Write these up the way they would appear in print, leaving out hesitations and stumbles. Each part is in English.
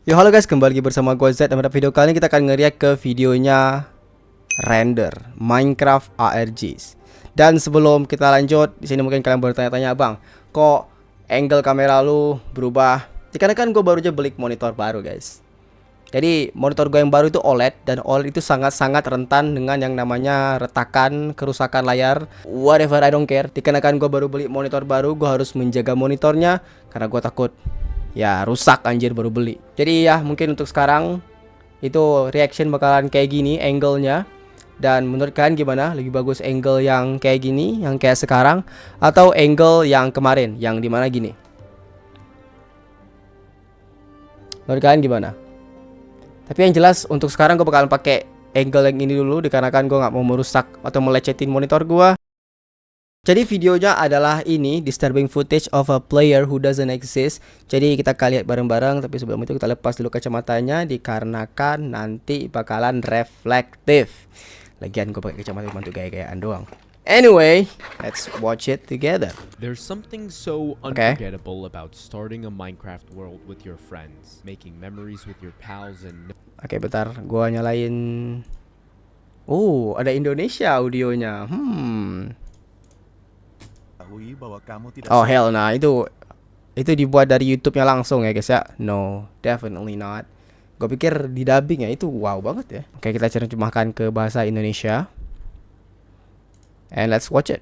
Yo halo guys, kembali lagi bersama gue Z. Dan pada video kali ini kita akan nge-react ke videonya render Minecraft ARGs. Dan sebelum kita lanjut, di sini mungkin kalian bertanya-tanya, "Bang, kok angle kamera lu berubah?" Dikarenakan gue baru aja beli monitor baru, guys. Jadi monitor gue yang baru itu OLED, dan OLED itu sangat-sangat rentan dengan yang namanya retakan, kerusakan layar, whatever, I don't care. Dikarenakan gue baru beli monitor baru, gue harus menjaga monitornya karena gue takut ya rusak, anjir, baru beli. Jadi ya mungkin untuk sekarang itu reaction bakalan kayak gini angle-nya. Dan menurut kalian gimana? Lebih bagus angle yang kayak gini, yang kayak sekarang, atau angle yang kemarin, yang dimana gini? Menurut kalian gimana? Tapi yang jelas untuk sekarang gue bakalan pakai angle yang ini dulu, dikarenakan gue nggak mau merusak atau melecetin monitor gue. Jadi videonya adalah ini, disturbing footage of a player who doesn't exist. Jadi kita akan lihat bareng-bareng, tapi sebelum itu kita lepas dulu kacamatanya, dikarenakan nanti bakalan reflektif. Lagian gue pakai kacamata cuma untuk gaya-gayaan doang. Anyway, let's watch it together. There's something so unforgettable about starting a Minecraft world with your friends, making memories with your pals and... Oke, bentar, gua nyalain. Ada Indonesia audionya. Oh hell, nah itu dibuat dari YouTube-nya langsung ya guys ya. No, definitely not. Gue pikir di dubbing ya, itu wow banget ya. Oke, kita terjemahkan ke bahasa Indonesia. And let's watch it.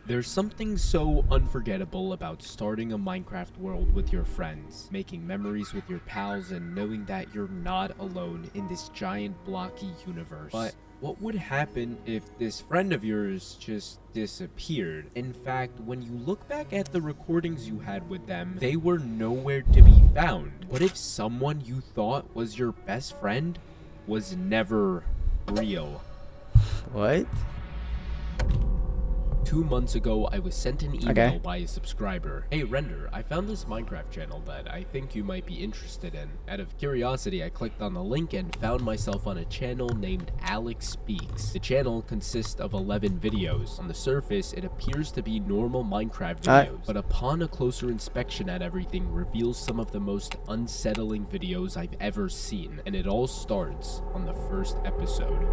There's something so unforgettable about starting a Minecraft world with your friends, making memories with your pals and knowing that you're not alone in this giant blocky universe. But what would happen if this friend of yours just disappeared? In fact, when you look back at the recordings you had with them, they were nowhere to be found. What if someone you thought was your best friend was never real? What? 2 months ago, I was sent an email by a subscriber. "Hey Render, I found this Minecraft channel that I think you might be interested in." Out of curiosity, I clicked on the link and found myself on a channel named Alex Speaks. The channel consists of 11 videos. On the surface, it appears to be normal Minecraft videos, but upon a closer inspection at everything reveals some of the most unsettling videos I've ever seen. And it all starts on the first episode.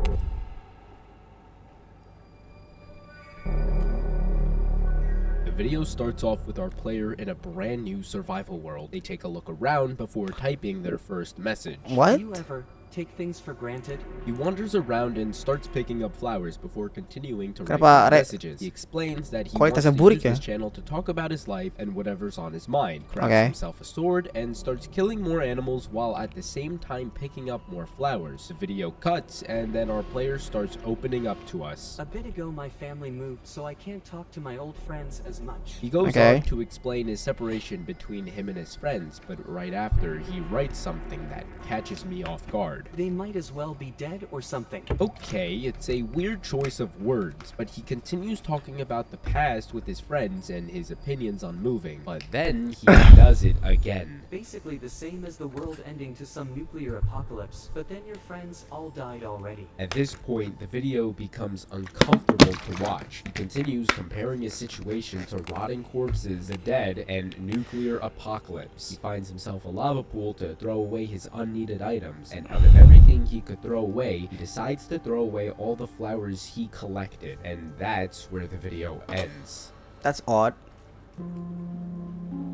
The video starts off with our player in a brand new survival world. They take a look around before typing their first message. What? Do you ever take things for granted? He wanders around and starts picking up flowers before continuing to write messages. He explains that he wants to use this channel to talk about his life and whatever's on his mind. Crafts himself a sword and starts killing more animals while at the same time picking up more flowers. The video cuts and then our player starts opening up to us. A bit ago my family moved, so I can't talk to my old friends as much. He goes on to explain his separation between him and his friends, but right after he writes something that catches me off guard. They might as well be dead or something. Okay, it's a weird choice of words, but he continues talking about the past with his friends and his opinions on moving. But then he does it again. Basically the same as the world ending to some nuclear apocalypse, but then your friends all died already. At this point, the video becomes uncomfortable to watch. He continues comparing his situation to rotting corpses, the dead, and nuclear apocalypse. He finds himself a lava pool to throw away his unneeded items, and out of everything he could throw away, he decides to throw away all the flowers he collected, and that's where the video ends. That's odd.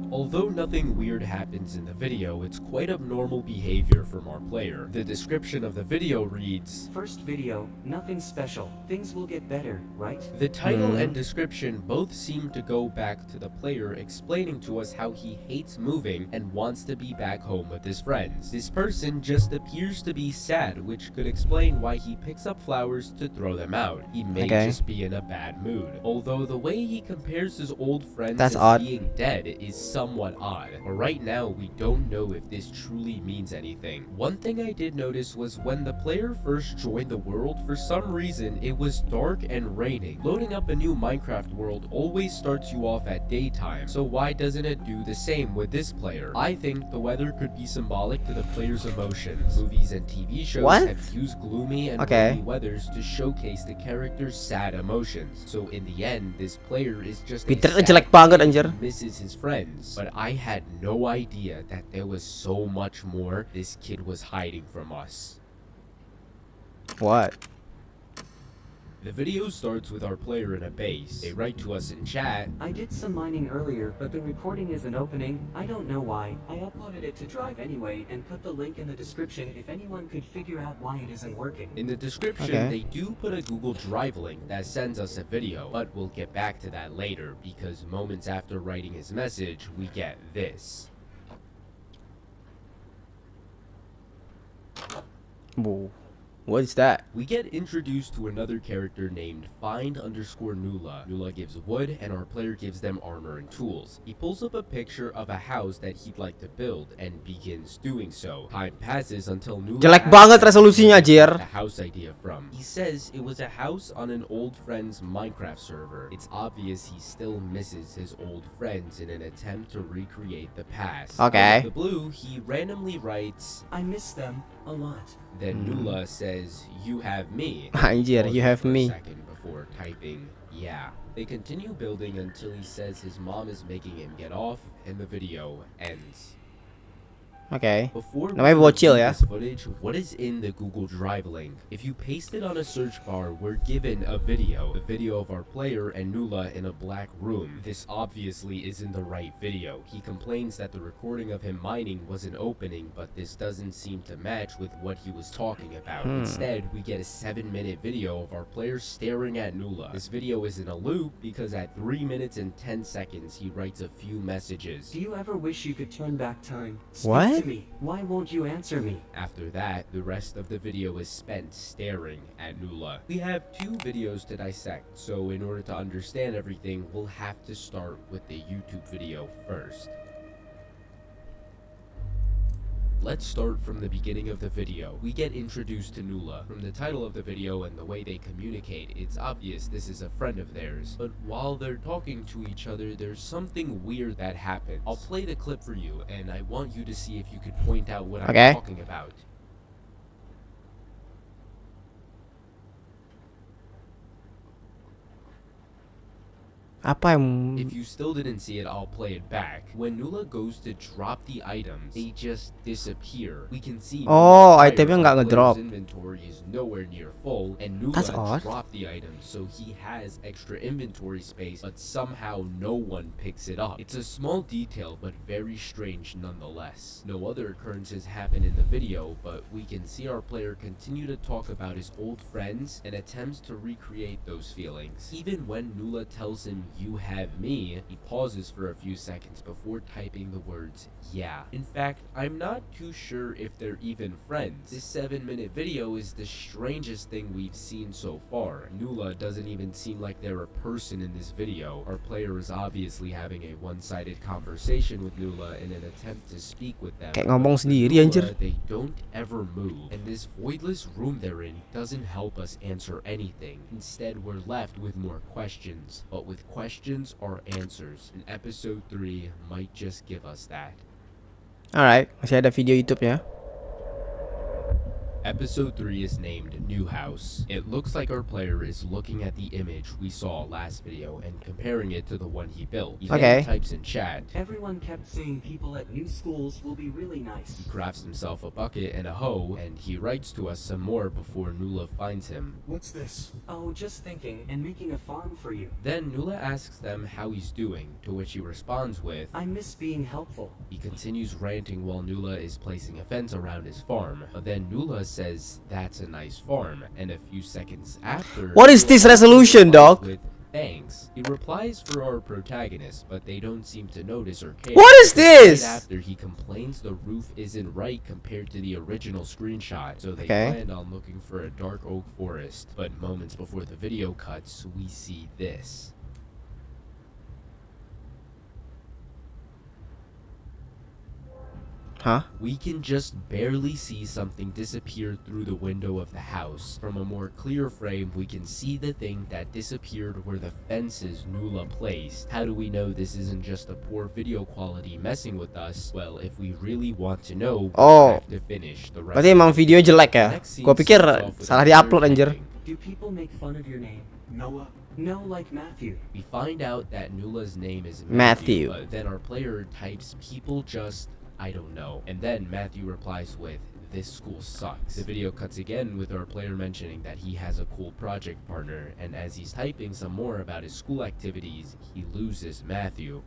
Although nothing weird happens in the video, it's quite abnormal behavior from our player. The description of the video reads, "First video, nothing special. Things will get better, right?" The title and description both seem to go back to the player explaining to us how he hates moving and wants to be back home with his friends. This person just appears to be sad, which could explain why he picks up flowers to throw them out. He may just be in a bad mood. Although the way he compares his old friends as being dead is somewhat odd, but right now we don't know if this truly means anything. One thing I did notice was when the player first joined the world, for some reason it was dark and raining. Loading up a new Minecraft world always starts you off at daytime, so why doesn't it do the same with this player? I think the weather could be symbolic to the player's emotions. Movies and TV shows have used gloomy and rainy weathers to showcase the character's sad emotions, so in the end this player is just a sad anjir. He misses his friends, but I had no idea that there was so much more this kid was hiding from us. What? The video starts with our player in a base. They write to us in chat. I did some mining earlier, but the recording isn't opening. I don't know why. I uploaded it to Drive anyway and put the link in the description if anyone could figure out why it isn't working. In the description, Okay. they do put a Google Drive link that sends us a video, but we'll get back to that later because moments after writing his message, we get this. Whoa. What is that? We get introduced to another character named Find_Nula. Nula gives wood and our player gives them armor and tools. He pulls up a picture of a house that he'd like to build and begins doing so. Time passes until Nula Jelek asks banget him resolusinya, where he got Jir. the house idea from. He says it was a house on an old friend's Minecraft server. It's obvious he still misses his old friends in an attempt to recreate the past. Okay. Out of the blue, he randomly writes, I miss them a lot. then Nula says, "You have me." Anjir, Pauses you have for a me. second before typing, "Yeah." They continue building until he says his mom is making him get off, and the video ends. Okay. Before Namanya we bocil review ya. this footage, what is in the Google Drive link? If you paste it on a search bar, we're given a video of our player and Nula in a black room. This obviously isn't the right video. He complains that the recording of him mining was an opening, but this doesn't seem to match with what he was talking about. Instead, we get a 7-minute video of our player staring at Nula. This video is in a loop because at 3 minutes and 10 seconds, he writes a few messages. Do you ever wish you could turn back time? Speak What? to me. Why won't you answer me? After that, the rest of the video is spent staring at Nula. We have 2 videos to dissect, so in order to understand everything, we'll have to start with the YouTube video first. Let's start from the beginning of the video. We get introduced to Nula. From the title of the video and the way they communicate, it's obvious this is a friend of theirs. But while they're talking to each other, there's something weird that happens. I'll play the clip for you, and I want you to see if you could point out what Okay. I'm talking about. Apa yang If you still didn't see it, I'll play it back. When Nula goes to drop the items, they just disappear. We can see Oh, Nula's itemnya entire nggak ngedrop. player's inventory is nowhere near full, and Nula That's odd. dropped the items, so he has extra inventory space, but somehow no one picks it up. It's a small detail, but very strange nonetheless. No other occurrences happen in the video, but we can see our player continue to talk about his old friends and attempts to recreate those feelings. Even when Nula tells him, "You have me," he pauses for a few seconds before typing the words, "Yeah." In fact, I'm not too sure if they're even friends. This 7-minute video is the strangest thing we've seen so far. Nula doesn't even seem like they're a person in this video. Our player is obviously having a one-sided conversation with Nula in an attempt to speak with them. kayak ngomong But with sendiri Nula, anjir. they don't ever move, and this voidless room they're in doesn't help us answer anything. Instead, we're left with more questions, but with questions are answers, and episode 3 might just give us that. Alright, masih ada video YouTube-nya. Episode 3 is named New House. It looks like our player is looking at the image we saw last video and comparing it to the one he built. He Okay. then types in chat. Everyone kept saying people at new schools will be really nice. He crafts himself a bucket and a hoe, and he writes to us some more before Nula finds him. What's this? Oh, just thinking and making a farm for you. Then Nula asks them how he's doing, to which he responds with, I miss being helpful. He continues ranting while Nula is placing a fence around his farm, but then Nula says, "That's a nice farm," and a few seconds after... What is this resolution, dog? With, "Thanks." He replies for our protagonist, but they don't seem to notice or care. What is this? Right after he complains the roof isn't right compared to the original screenshot, so they Okay. planned on looking for a dark oak forest. But moments before the video cuts, we see this. Huh? We can just barely see something disappear through the window of the house. From a more clear frame, we can see the thing that disappeared where the fences Nula placed. How do we know this isn't just a poor video quality messing with us? Well, if we really want to know, we Oh. have to finish the rest. Berarti emang videonya jelek ya? Next scene Gua pikir starts off with salah our di-upload player anjir. typing. Do people make fun of your name? Noah, No, like Matthew. We find out that Nula's name is Matthew. Matthew, but then our player types people just, I don't know. And then Matthew replies with, this school sucks. The video cuts again with our player mentioning that he has a cool project partner, and as he's typing some more about his school activities, he loses Matthew.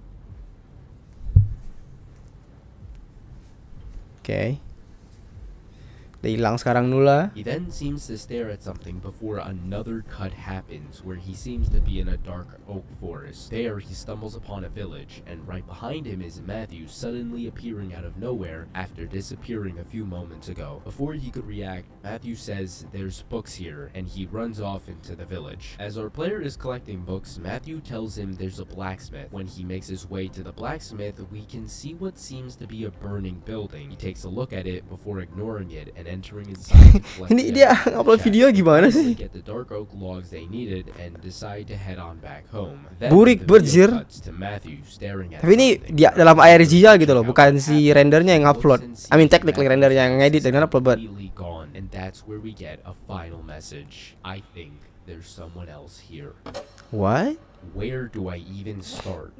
Okay. Dia hilang sekarang Nula. He then seems to stare at something before another cut happens where he seems to be in a dark oak forest. There he stumbles upon a village, and right behind him is Matthew suddenly appearing out of nowhere after disappearing a few moments ago. Before he could react, Matthew says there's books here, and he runs off into the village. As our player is collecting books, Matthew tells him there's a blacksmith. When he makes his way to the blacksmith, we can see what seems to be a burning building. He takes a look at it before ignoring it and entering inside to collect Ini the dia items upload checked. video gimana They sih? get the dark oak logs they needed and decide to head on back home. Then Burik the video berjir. cuts to Matthew staring at Tapi ini something. dia dalam ARG-nya gitu loh, bukan si rendernya yang upload. I mean technically rendernya yang ngedit dan upload, but Completely gone, and that's where we get a final message. I think there's someone else here. what? Where do I even start?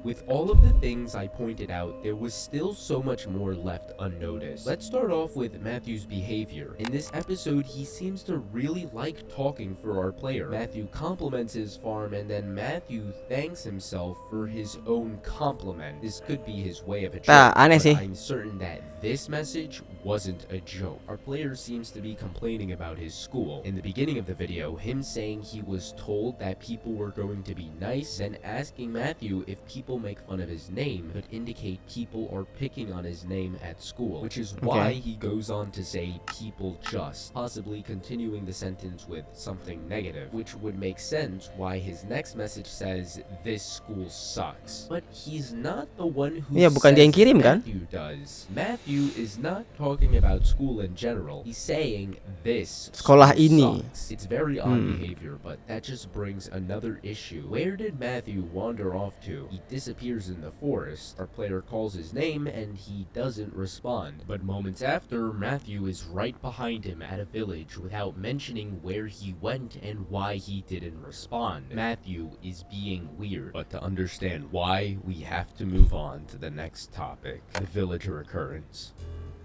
With all of the things I pointed out, there was still so much more left unnoticed. Let's start off with Matthew's behavior. In this episode, he seems to really like talking for our player. Matthew compliments his farm, and then Matthew thanks himself for his own compliment. This could be his way of a joke, Aneh but sih. I'm certain that this message wasn't a joke. Our player seems to be complaining about his school. In the beginning of the video, him saying he was told that people were going to be nice, and asking Matthew if people make fun of his name could indicate people are picking on his name at school, which is why he goes on to say people just, possibly continuing the sentence with something negative, which would make sense why his next message says this school sucks. But he's not the one who Iya, bukan dia yang says kirim, kan? Matthew does. Matthew is not talking about school in general. He's saying this Sekolah school ini. sucks. It's very odd behavior, but that just brings another issue. Where did Matthew wander off to? He disappears in the forest. Our player calls his name and he doesn't respond. But moments after, Matthew is right behind him at a village without mentioning where he went and why he didn't respond. Matthew is being weird. But to understand why, we have to move on to the next topic, the villager occurrence.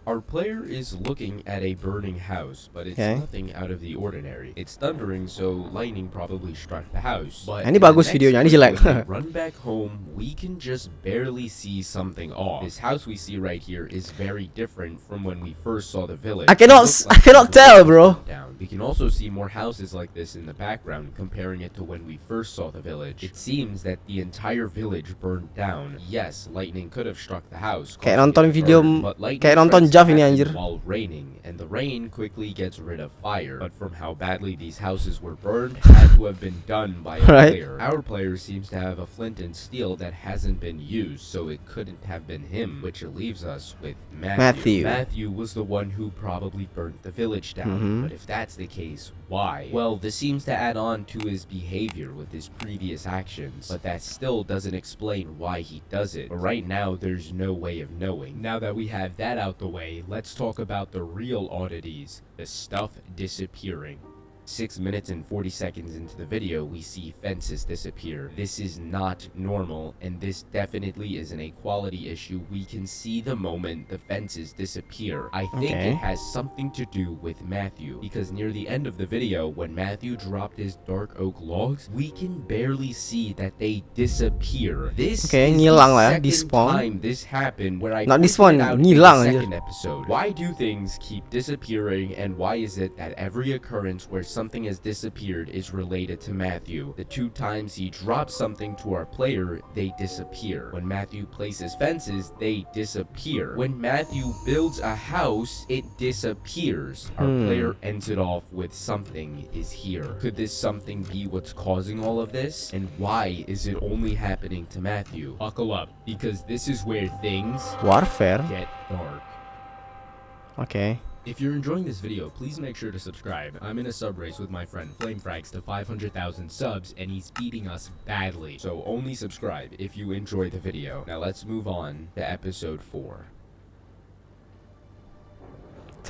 Our player is looking at a burning house, but it's Okay. nothing out of the ordinary. It's thundering, so lightning probably struck the house. But Ini in the bagus next videonya, ini clip, jelek. when we run back home, we can just barely see something off. This house we see right here is very different from when we first saw the village. I cannot It looks I cannot the tell, village bro. burned down. We can also see more houses like this in the background, comparing it to when we first saw the village. It seems that the entire village burned down. Yes, lightning could have struck the house, Kayak causing nonton it to video burn, but lightning kayak nonton strikes Jav ini, happen anjir. while raining, and the rain quickly gets rid of fire. But from how badly these houses were burned, had to have been done by a Right. player. Our player seems to have a flint and steel that hasn't been used, so it couldn't have been him, which leaves us with Matthew. Matthew was the one who probably burnt the village down. But if that's the case, why? Well, this seems to add on to his behavior with his previous actions, but that still doesn't explain why he does it. But right now, there's no way of knowing. Now that we have that out the way, let's talk about the real oddities, the stuff disappearing. 6 minutes and 40 seconds into the video, we see fences disappear. This is not normal, and this definitely is an equality issue. We can see the moment the fences disappear. I think Okay. it has something to do with Matthew, because near the end of the video, when Matthew dropped his dark oak logs, we can barely see that they disappear. This Okay, is ngilang lah ya, the second despawn. time this happened, where I Not pointed despawn, it out in ngilang the aja. second episode. Why do things keep disappearing, and why is it that every occurrence where something has disappeared is related to Matthew? The 2 times he drops something to our player, they disappear. When Matthew places fences, they disappear. When Matthew builds a house, it disappears. Our player ends it off with something is here. Could this something be what's causing all of this? And why is it only happening to Matthew? Buckle up, because this is where things Warfare. get dark. Okay. If you're enjoying this video, please make sure to subscribe. I'm in a sub race with my friend Flamefrags to 500,000 subs, and he's beating us badly. So only subscribe if you enjoy the video. Now let's move on to episode 4.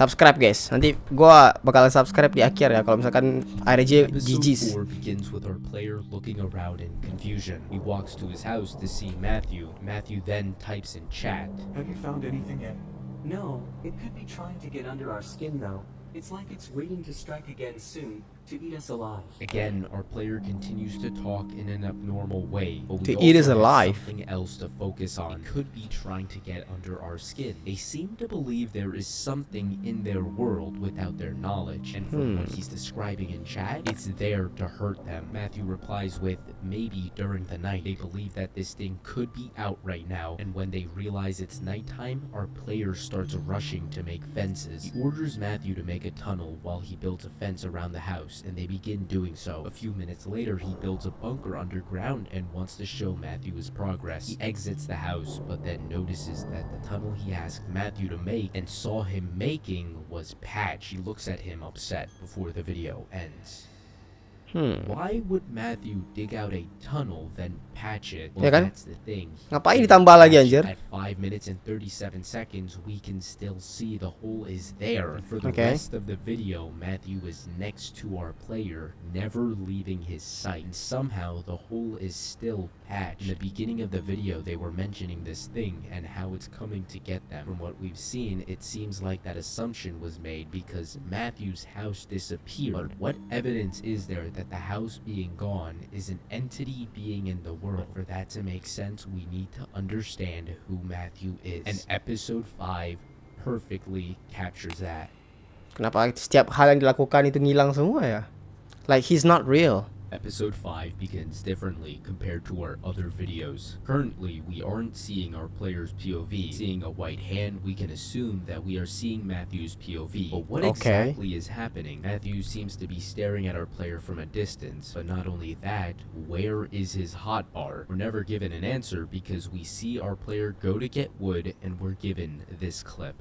subscribe guys. Nanti gua bakal subscribe di akhir ya kalau misalkan RJ Episode GG's. 4 begins with our player looking around in confusion. He walks to his house to see Matthew. Matthew then types in chat. Have you found anything yet? No, it could be trying to get under our skin though. It's like it's waiting to strike again soon, to eat us alive. Again, our player continues to talk in an abnormal way, but To we eat us also have alive. something else to focus on. It could be trying to get under our skin. They seem to believe there is something in their world without their knowledge, and from what he's describing in chat, it's there to hurt them. Matthew replies with, maybe during the night. They believe that this thing could be out right now, and when they realize it's nighttime, our player starts rushing to make fences. He orders Matthew to make a tunnel while he builds a fence around the house, and they begin doing so. A few minutes later, he builds a bunker underground and wants to show Matthew his progress. He exits the house, but then notices that the tunnel he asked Matthew to make and saw him making was patched. He looks at him upset before the video ends. Why would Matthew dig out a tunnel then patch it? Well, Ya kan? that's the thing. Ngapain He ditambah lagi, patched anjir? At 5 minutes and 37 seconds, we can still see the hole is there. And for the Okay. rest of the video, Matthew is next to our player, never leaving his sight. And somehow, the hole is still patched. In the beginning of the video, they were mentioning this thing and how it's coming to get them. From what we've seen, it seems like that assumption was made because Matthew's house disappeared. But what evidence is there that the house being gone is an entity being in the world? For that to make sense, we need to understand who Matthew is. And episode 5 perfectly captures that. Kenapa setiap hal yang dilakukan itu ngilang semua ya? Like he's not real. Episode 5 begins differently compared to our other videos. Currently, we aren't seeing our player's POV. Seeing a white hand, we can assume that we are seeing Matthew's POV. But what Okay. exactly is happening? Matthew seems to be staring at our player from a distance, but not only that, where is his hotbar? We're never given an answer because we see our player go to get wood and we're given this clip.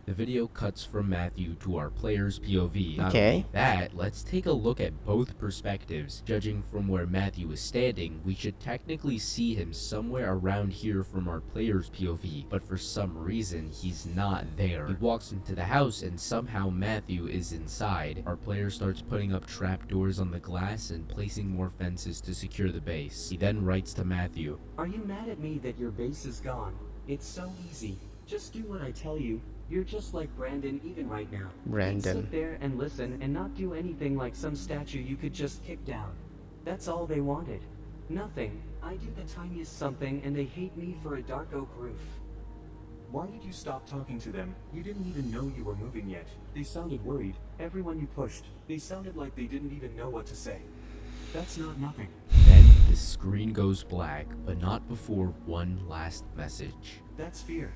The video cuts from Matthew to our player's POV. Not Okay. only that, let's take a look at both perspectives. Judging from where Matthew is standing, we should technically see him somewhere around here from our player's POV, but for some reason, he's not there. He walks into the house and somehow Matthew is inside. Our player starts putting up trapdoors on the glass and placing more fences to secure the base. He then writes to Matthew, Are you mad at me that your base is gone? It's so easy. Just do what I tell you. You're just like Brandon even right now. Brandon. Sit there and listen and not do anything like some statue you could just kick down. That's all they wanted. Nothing. I do the tiniest something and they hate me for a dark oak roof. Why did you stop talking to them? You didn't even know you were moving yet. They sounded worried. Everyone you pushed. They sounded like they didn't even know what to say. That's not nothing. Then the screen goes black, but not before one last message. That's fear.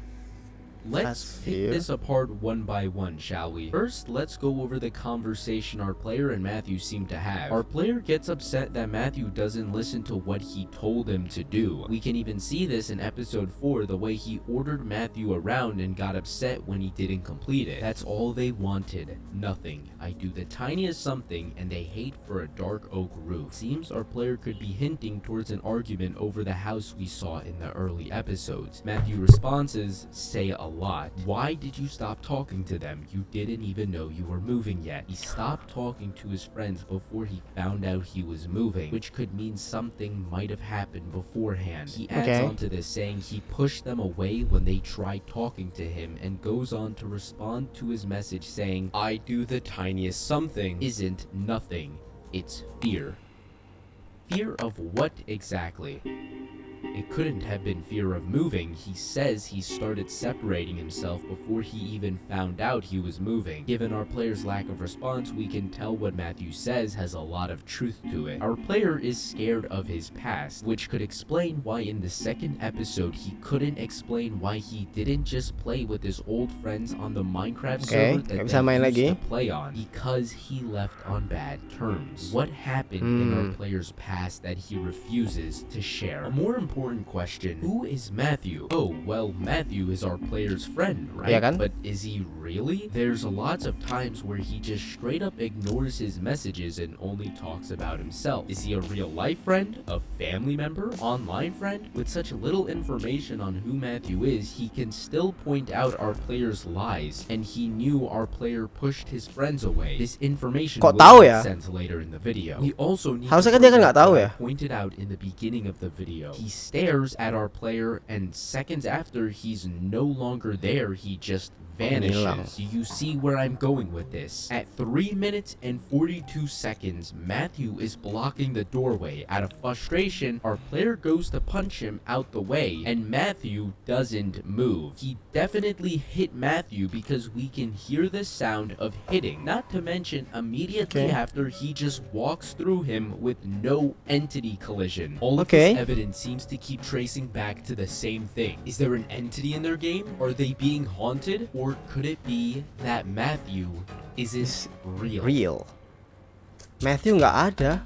Let's That's pick fair. this apart one by one, shall we? First, let's go over the conversation our player and Matthew seem to have. Our player gets upset that Matthew doesn't listen to what he told him to do. We can even see this in episode 4, the way he ordered Matthew around and got upset when he didn't complete it. That's all they wanted. Nothing. I do the tiniest something and they hate for a dark oak roof. Seems our player could be hinting towards an argument over the house we saw in the early episodes. Matthew responses, say a lot. Why did you stop talking to them? You didn't even know you were moving yet. He stopped talking to his friends before he found out he was moving, which could mean something might have happened beforehand. He adds Okay. on to this saying he pushed them away when they tried talking to him and goes on to respond to his message saying, I do the tiniest something isn't nothing. It's fear. Fear of what exactly? It couldn't have been fear of moving. He says he started separating himself before he even found out he was moving. Given our player's lack of response, we can tell what Matthew says has a lot of truth to it. Our player is scared of his past, which could explain why in the second episode he couldn't explain why he didn't just play with his old friends on the Minecraft Okay, server nggak that bisa main they lagi. used to play on, because he left on bad terms. What happened in our player's past that he refuses to share? A more important important question. Who is Matthew? Oh, well, Matthew is our player's friend, right? Yeah, kan? But is he really? There's lots of times where he just straight up ignores his messages and only talks about himself. Is he a real life friend? A family member? Online friend? With such little information on who Matthew is, he can still point out our player's lies, and he knew our player pushed his friends away. This information Kok will tahu make ya? sense later in the video. We also need Harusnya to kan dia kan bring nggak up tahu what ya? I pointed out in the beginning of the video. He stares at our player, and seconds after he's no longer there, he just vanishes. Do you see where I'm going with this? At 3 minutes and 42 seconds, Matthew is blocking the doorway. Out of frustration, our player goes to punch him out the way, and Matthew doesn't move. He definitely hit Matthew because we can hear the sound of hitting. Not to mention, immediately after, he just walks through him with no entity collision. All of this evidence seems to keep tracing back to the same thing. Is there an entity in their game? Are they being haunted? Or could it be that Matthew isn't real? Matthew nggak ada.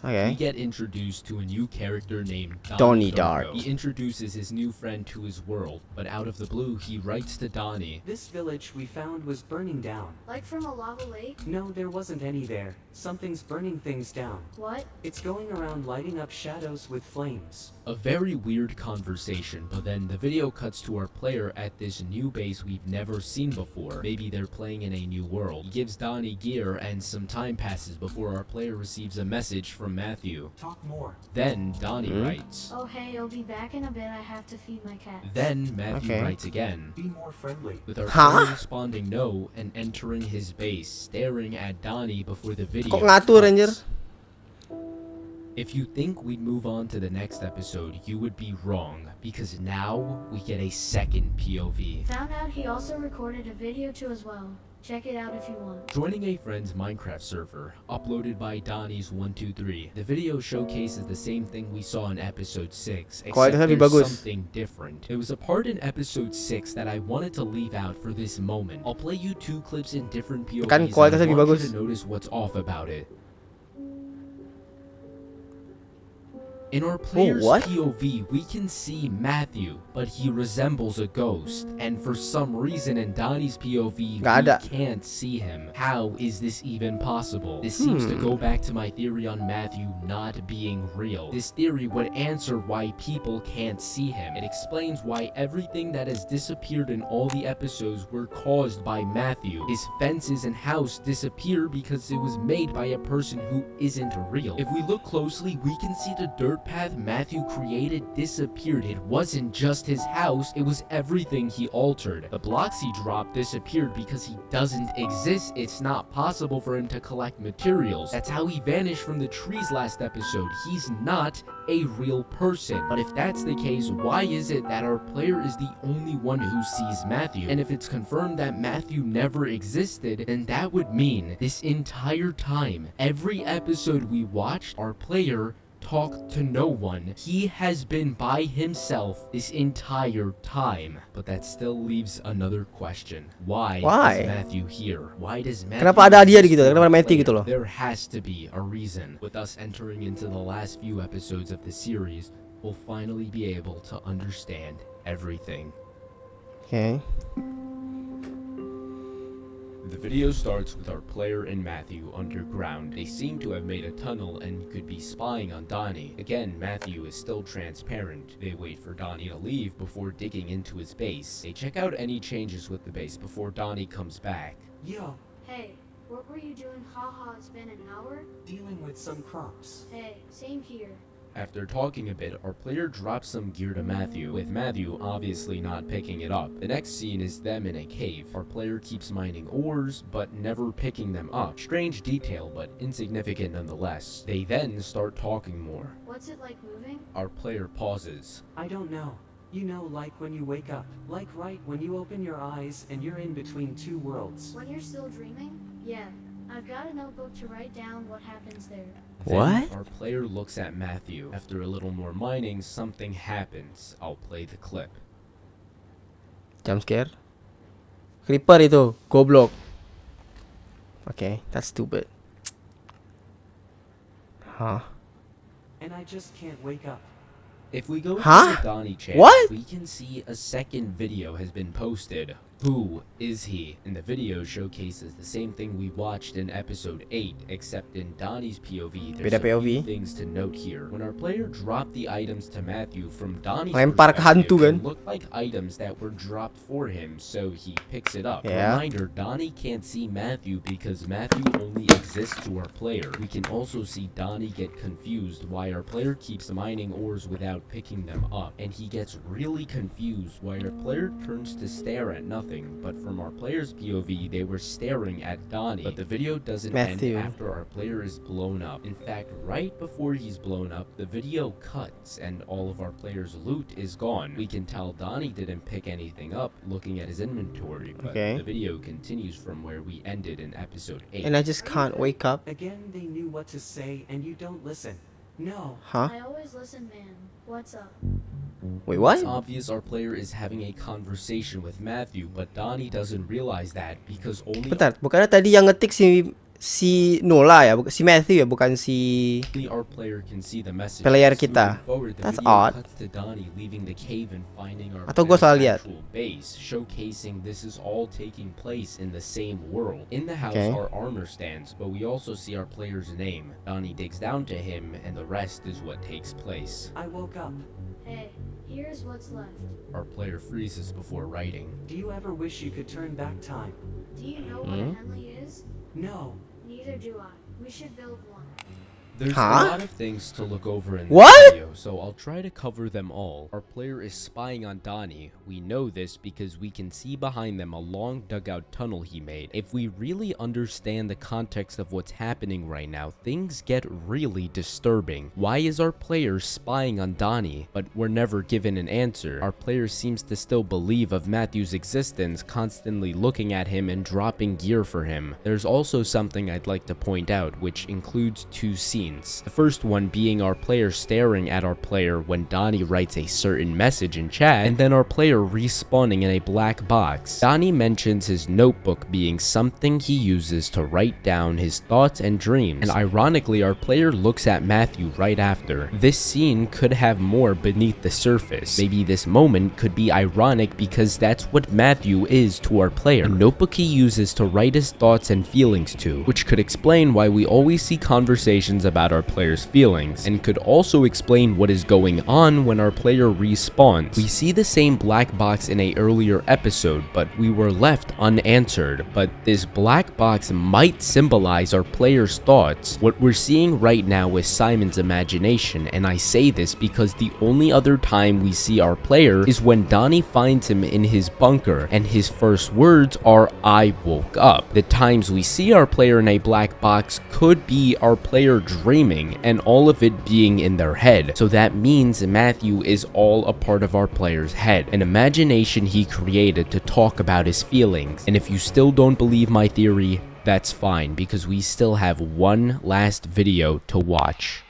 We get introduced to a new character named Donnie Darko. He introduces his new friend to his world, but out of the blue, he writes to Donnie. This village we found was burning down. Like from a lava lake? No, there wasn't any there. Something's burning things down. What? It's going around lighting up shadows with flames. A very weird conversation, but then the video cuts to our player at this new base we've never seen before. Maybe they're playing in a new world. He gives Donnie gear, and some time passes before our player receives a message from Matthew. Talk more. Then Donnie writes. Oh hey, I'll be back in a bit. I have to feed my cat. Then Matthew writes again. Be more friendly. With our player responding no and entering his base, staring at Donnie before the video. Kok ngatur anjir? If you think we'd move on to the next episode, you would be wrong, because now we get a second POV. Found out he also recorded a video too as well. Check it out if you want. Joining a friend's Minecraft server, uploaded by Donnie's123, the video showcases the same thing we saw in episode 6, except there's something different. There was a part in episode 6 that I wanted to leave out for this moment. I'll play you 2 clips in different POVs and I want you to notice what's off about it. In our player's POV, we can see Matthew, but he resembles a ghost. And for some reason in Donnie's POV, we can't see him. How is this even possible? This seems to go back to my theory on Matthew not being real. This theory would answer why people can't see him. It explains why everything that has disappeared in all the episodes were caused by Matthew. His fences and house disappear because it was made by a person who isn't real. If we look closely, we can see the dirt path Matthew created disappeared. It wasn't just his house, it was everything he altered. The blocks he dropped disappeared because he doesn't exist. It's not possible for him to collect materials. That's how he vanished from the trees last episode. He's not a real person. But if that's the case, why is it that our player is the only one who sees Matthew? And if it's confirmed that Matthew never existed, then that would mean this entire time, every episode we watched, our player talked to no one. He has been by himself this entire time. But that still leaves another question. Why is Matthew here? Why does Matthew Kenapa ada dia gitu? Kenapa Matthew gitu loh? There has to be a reason. With us entering into the last few episodes of the series, we'll finally be able to understand everything. Okay. The video starts with our player and Matthew underground. They seem to have made a tunnel and could be spying on Donnie. Again, Matthew is still transparent. They wait for Donnie to leave before digging into his base. They check out any changes with the base before Donnie comes back. Yo. Hey, what were you doing? Haha, it's been an hour? Dealing with some crops. Hey, same here. After talking a bit, our player drops some gear to Matthew, with Matthew obviously not picking it up. The next scene is them in a cave. Our player keeps mining ores, but never picking them up. Strange detail, but insignificant nonetheless. They then start talking more. What's it like moving? Our player pauses. I don't know. You know, like when you wake up. Like right when you open your eyes and you're in between two worlds. When you're still dreaming? Yeah. I've got a notebook to write down what happens there. Then our player looks at Matthew. After a little more mining, something happens. I'll play the clip. Jump scare. Creeper itu, goblok. Okay, that's stupid. And I just can't wake up. If we go to Huh? the Donnie channel, What? we can see a second video has been posted. Who is he? And the video showcases the same thing we watched in episode 8, except in Donnie's POV. There's Beda a few POV. things to note here. When our player dropped the items to Matthew from Donnie's Lempar ke perspective, hantu kan? they looked like items that were dropped for him, so he picks it up. Yeah. Reminder, Donnie can't see Matthew because Matthew only exists to our player. We can also see Donnie get confused why our player keeps mining ores without picking them up, and he gets really confused why our player turns to stare at nothing. But from our player's POV, they were staring at Donnie. But the video doesn't Matthew. end after our player is blown up. In fact, right before he's blown up, the video cuts and all of our player's loot is gone. We can tell Donnie didn't pick anything up looking at his inventory, but Okay. the video continues from where we ended in episode 8. And I just can't wake up. Again, they knew what to say and you don't listen. No. Huh? I always listen, man. What's up? Wait, what? It's obvious our player is having a conversation with Matthew, but Donnie doesn't realize that because only Bentar, bukannya tadi yang ngetik si Nula ya, si Matthew ya, bukan si our player can see the message. player kita. Moving forward, the That's video odd. cuts to Donnie leaving the cave and finding our Atau gua player's salah lihat. actual base, showcasing this is all taking place in the same world. In the house, Okay. our armor stands, but we also see our player's name. Donnie digs down to him, and the rest is what takes place. I woke up. Hey, here's what's left. Our player freezes before writing. Do you ever wish you could turn back time? Do you know what a Henley is? No. Neither do I. We should build one. There's Huh? a lot of things to look over in What? this video, so I'll try to cover them all. Our player is spying on Donnie. We know this because we can see behind them a long dugout tunnel he made. If we really understand the context of what's happening right now, things get really disturbing. Why is our player spying on Donnie? But we're never given an answer. Our player seems to still believe of Matthew's existence, constantly looking at him and dropping gear for him. There's also something I'd like to point out, which includes two scenes. The first one being our player staring at our player when Donnie writes a certain message in chat, and then our player respawning in a black box. Donnie mentions his notebook being something he uses to write down his thoughts and dreams, and ironically our player looks at Matthew right after. This scene could have more beneath the surface. Maybe this moment could be ironic because that's what Matthew is to our player. A notebook he uses to write his thoughts and feelings to, which could explain why we always see conversations about our player's feelings, and could also explain what is going on when our player respawns. We see the same black box in a earlier episode, but we were left unanswered. But this black box might symbolize our player's thoughts. What we're seeing right now is Simon's imagination, and I say this because the only other time we see our player is when Donnie finds him in his bunker, and his first words are, "I woke up." The times we see our player in a black box could be our player dreaming, and all of it being in their head. So that means Matthew is all a part of our player's head, an imagination he created to talk about his feelings. And if you still don't believe my theory, that's fine, because we still have one last video to watch.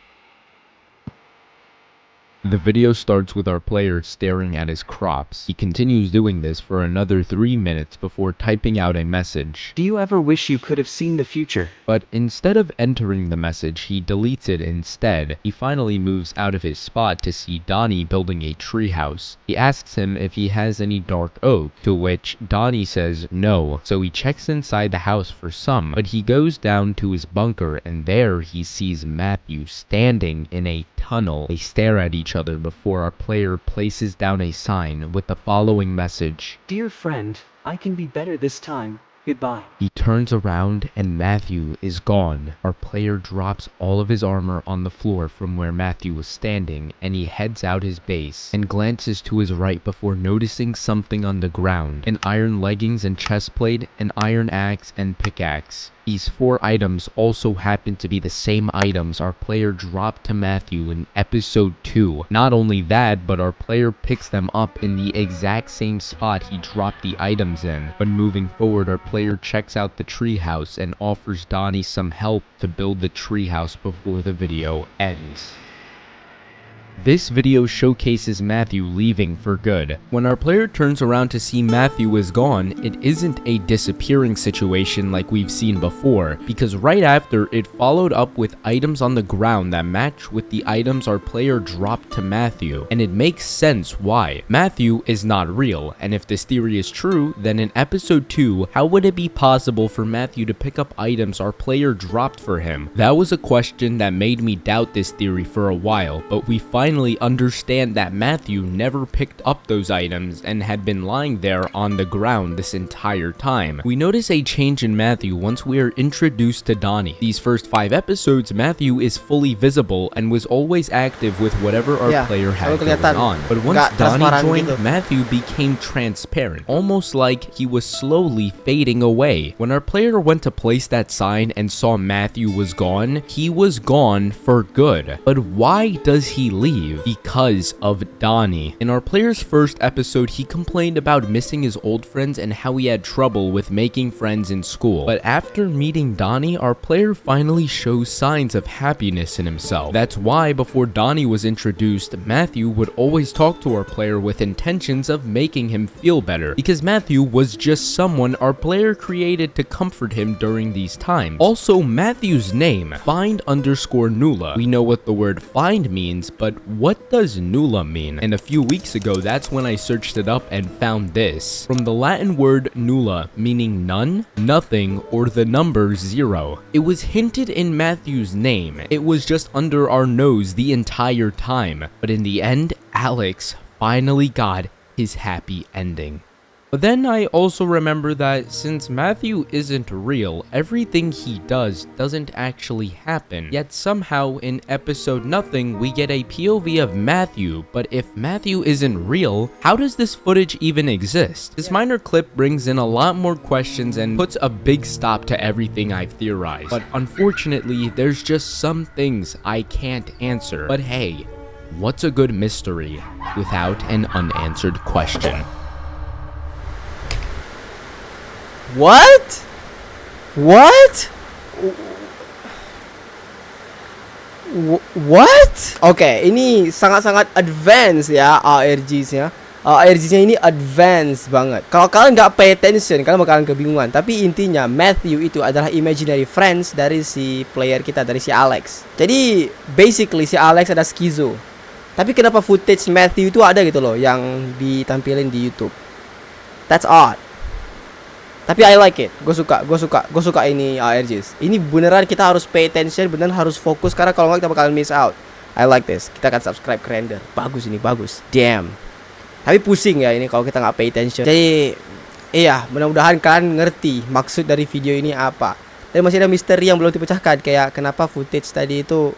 The video starts with our player staring at his crops. He continues doing this for another 3 minutes before typing out a message. Do you ever wish you could have seen the future? But instead of entering the message, he deletes it instead. He finally moves out of his spot to see Donnie building a treehouse. He asks him if he has any dark oak, to which Donnie says no, so he checks inside the house for some, but he goes down to his bunker and there he sees Matthew standing in a tunnel. They stare at each other before our player places down a sign with the following message. Dear friend, I can be better this time. Goodbye. He turns around and Matthew is gone. Our player drops all of his armor on the floor from where Matthew was standing, and he heads out his base and glances to his right before noticing something on the ground. An iron leggings and chest plate, an iron axe and pickaxe. These 4 items also happen to be the same items our player dropped to Matthew in episode 2. Not only that, but our player picks them up in the exact same spot he dropped the items in. But moving forward, our player checks out the treehouse and offers Donnie some help to build the treehouse before the video ends. This video showcases Matthew leaving for good. When our player turns around to see Matthew is gone, it isn't a disappearing situation like we've seen before, because right after, it followed up with items on the ground that match with the items our player dropped to Matthew, and it makes sense why. Matthew is not real, and if this theory is true, then in episode 2, how would it be possible for Matthew to pick up items our player dropped for him? That was a question that made me doubt this theory for a while, but we finally understand that Matthew never picked up those items and had been lying there on the ground this entire time. We notice a change in Matthew once we are introduced to Donnie. These first 5 episodes, Matthew is fully visible and was always active with whatever our player had going on. But once Donnie joined, Matthew became transparent, almost like he was slowly fading away. When our player went to place that sign and saw Matthew was gone, he was gone for good. But why does he leave? Because of Donnie. In our player's first episode, he complained about missing his old friends and how he had trouble with making friends in school. But after meeting Donnie, our player finally shows signs of happiness in himself. That's why before Donnie was introduced, Matthew would always talk to our player with intentions of making him feel better, because Matthew was just someone our player created to comfort him during these times. Also, Matthew's name, find_Nula. We know what the word find means, but what does Nula mean? And a few weeks ago, that's when I searched it up and found this. From the Latin word nulla, meaning none, nothing, or the number 0. It was hinted in Matthew's name. It was just under our nose the entire time. But in the end, Alex finally got his happy ending. But then I also remember that since Matthew isn't real, everything he does doesn't actually happen. Yet somehow in episode nothing, we get a POV of Matthew, but if Matthew isn't real, how does this footage even exist? This minor clip brings in a lot more questions and puts a big stop to everything I've theorized. But unfortunately, there's just some things I can't answer. But hey, what's a good mystery without an unanswered question? What? What? Oke, ini sangat-sangat advance ya ARGs-nya. ARGs-nya ini advance banget. Kalau kalian nggak pay attention, kalian bakalan kebingungan. Tapi intinya Matthew itu adalah imaginary friends dari si player kita, dari si Alex. Jadi basically si Alex ada skizo. Tapi kenapa footage Matthew itu ada gitu loh yang ditampilin di YouTube? That's odd. Tapi I like it, gue suka ini ARGs. Ini beneran kita harus pay attention, beneran harus fokus, karena kalau nggak kita bakalan miss out. I like this. Kita akan subscribe ke render. Bagus ini, bagus. Damn. Tapi pusing ya ini kalau kita nggak pay attention. Jadi iya, mudah-mudahan kalian ngerti maksud dari video ini apa. Tapi masih ada misteri yang belum dipecahkan, kayak kenapa footage tadi itu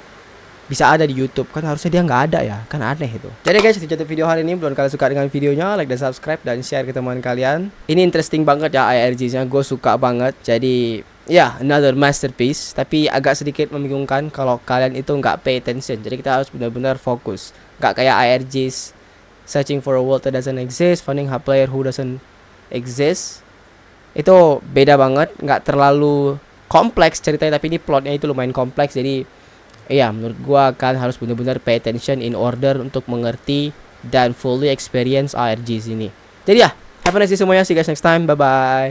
bisa ada di YouTube, kan harusnya dia nggak ada ya, kan aneh itu. Jadi guys, itu video hari ini. Belum kalian suka dengan videonya, like dan subscribe dan share ke teman kalian. Ini interesting banget ya ARGs-nya, gue suka banget. Jadi ya, another masterpiece. Tapi agak sedikit membingungkan kalau kalian itu nggak pay attention. Jadi kita harus benar-benar fokus, nggak kayak ARGs searching for a world that doesn't exist, finding a player who doesn't exist. Itu beda banget, nggak terlalu kompleks ceritanya, tapi ini plotnya itu lumayan kompleks. Jadi iya, menurut gua kalian harus benar-benar pay attention in order untuk mengerti dan fully experience ARGs ini. Jadi ya, have a nice day semuanya. See you guys next time. Bye bye.